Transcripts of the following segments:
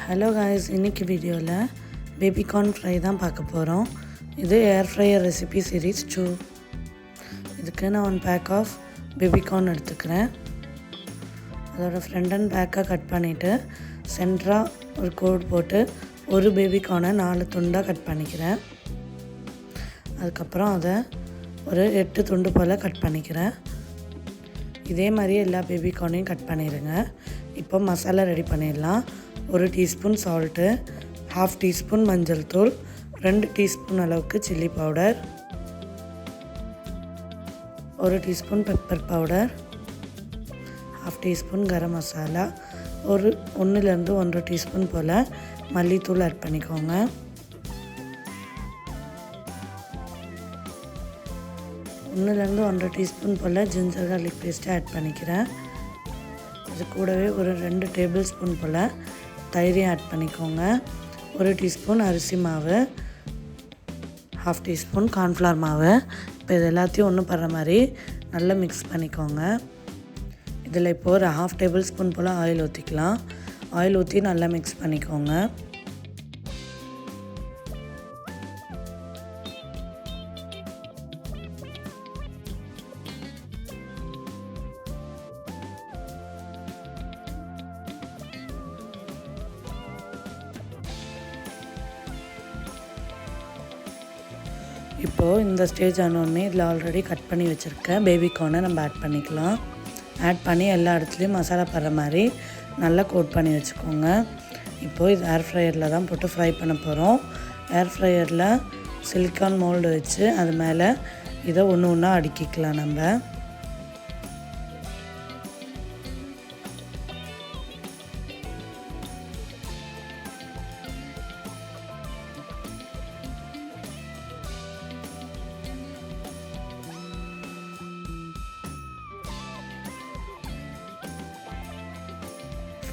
Hello guys, இன்றைக்கி வீடியோவில் baby corn fry தான் பார்க்க போகிறோம். இது ஏர் ஃப்ரையர் ரெசிபி சீரீஸ் 2. இதுக்கு நான் 1 பேக் ஆஃப் பேபிகார்ன் எடுத்துக்கிறேன். அதோட ஃப்ரண்ட் அண்ட் பேக்காக கட் பண்ணிவிட்டு சென்டராக ஒரு கோடு போட்டு ஒரு பேபிகார்னை 4 துண்டாக கட் பண்ணிக்கிறேன். அதுக்கப்புறம் அதை ஒரு 8 துண்டு போல் கட் பண்ணிக்கிறேன். இதே மாதிரி எல்லா பேபிகார்னையும் கட் பண்ணிடுங்க. இப்போ மசாலா ரெடி பண்ணிடலாம். 1 டீஸ்பூன் சால்ட்டு, 1/2 டீஸ்பூன் மஞ்சள் தூள், 2 டீஸ்பூன் அளவுக்கு chilli powder, 1 teaspoon pepper powder, 1/2 teaspoon garam masala, 1லேருந்து 1.5 டீஸ்பூன் போல் மல்லித்தூள் ஆட் பண்ணிக்கோங்க. ஒன்றுலேருந்து 1.5 டீஸ்பூன் போல் ஜிஞ்சர் கார்லிக் பேஸ்ட்டை ஆட் பண்ணிக்கிறேன். இது கூடவே ஒரு 2 டேபிள் ஸ்பூன் போல் தயிரையும் ஆட் பண்ணிக்கோங்க. 1 டீஸ்பூன் அரிசி மாவு, 1/2 டீஸ்பூன் கார்ன்ஃப்ளவர் மாவு. இப்போ இது எல்லாத்தையும் ஒன்று படுற மாதிரி நல்லா மிக்ஸ் பண்ணிக்கோங்க. இதில் இப்போது ஒரு 1/2 டேபிள் ஸ்பூன் போல் ஆயில் ஊற்றிக்கலாம். ஆயில் ஊற்றி நல்லா மிக்ஸ் பண்ணிக்கோங்க. இப்போது இந்த ஸ்டேஜ் ஆனோடனே இதில் ஆல்ரெடி கட் பண்ணி வச்சுருக்க பேபிகார்னை நம்ம ஆட் பண்ணிக்கலாம். ஆட் பண்ணி எல்லா இடத்துலையும் மசாலா படுற மாதிரி நல்லா கோட் பண்ணி வச்சுக்கோங்க. இப்போது இது ஏர் ஃப்ரையரில் தான் போட்டு ஃப்ரை பண்ண போகிறோம். ஏர் ஃப்ரையரில் சிலிக்கான் மோல்டு வச்சு அது மேலே இதை ஒன்று ஒன்றா அடுக்கிக்கலாம். நம்ம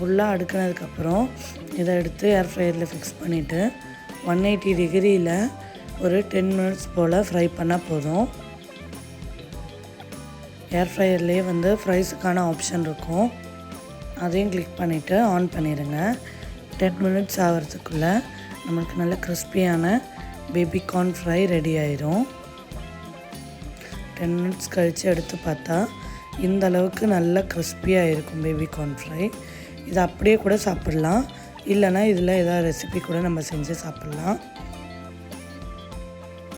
ஃபுல்லாக அடுக்கினதுக்கப்புறம் இதை எடுத்து ஏர் ஃப்ரையரில் ஃபிக்ஸ் பண்ணிவிட்டு 180 டிகிரியில் ஒரு 10 மினிட்ஸ் போல் ஃப்ரை பண்ணால் போதும். ஏர் ஃப்ரையர்லேயே ஃப்ரைஸுக்கான ஆப்ஷன் இருக்கும். அதையும் கிளிக் பண்ணிவிட்டு ஆன் பண்ணிடுங்க. 10 மினிட்ஸ் ஆகிறதுக்குள்ளே நம்மளுக்கு நல்ல கிறிஸ்பியான பேபிகார்ன் ஃப்ரை ரெடி ஆயிரும். 10 மினிட்ஸ் கழித்து எடுத்து பார்த்தா இந்த அளவுக்கு நல்லா கிறிஸ்பியாக இருக்கும் பேபிகார்ன் ஃப்ரை. இதை அப்படியே கூட சாப்பிட்லாம், இல்லைனா இதில் ஏதாவது ரெசிபி கூட நம்ம செஞ்சு சாப்பிட்லாம்.